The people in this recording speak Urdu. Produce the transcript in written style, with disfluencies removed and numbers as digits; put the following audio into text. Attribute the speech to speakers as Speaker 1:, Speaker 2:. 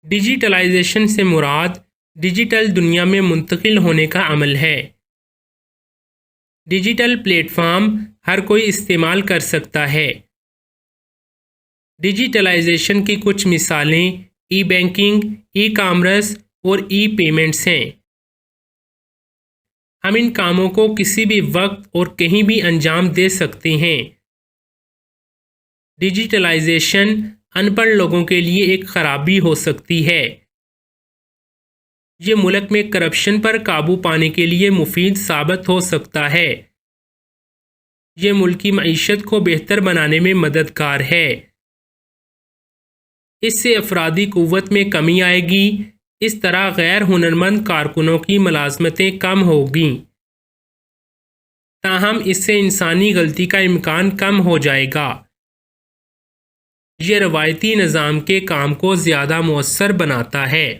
Speaker 1: ڈیجیٹلائزیشن سے مراد ڈیجیٹل دنیا میں منتقل ہونے کا عمل ہے۔ ڈیجیٹل پلیٹ فارم ہر کوئی استعمال کر سکتا ہے۔ ڈیجیٹلائزیشن کی کچھ مثالیں ای بینکنگ، ای کامرس اور ای پیمنٹس ہیں۔ ہم ان کاموں کو کسی بھی وقت اور کہیں بھی انجام دے سکتے ہیں۔ ڈیجیٹلائزیشن ان پڑھ لوگوں کے لیے ایک خرابی ہو سکتی ہے۔ یہ ملک میں کرپشن پر قابو پانے کے لیے مفید ثابت ہو سکتا ہے۔ یہ ملکی معیشت کو بہتر بنانے میں مددگار ہے۔ اس سے افرادی قوت میں کمی آئے گی۔ اس طرح غیر ہنرمند کارکنوں کی ملازمتیں کم ہوگی۔ تاہم اس سے انسانی غلطی کا امکان کم ہو جائے گا۔ یہ روایتی نظام کے کام کو زیادہ مؤثر بناتا ہے۔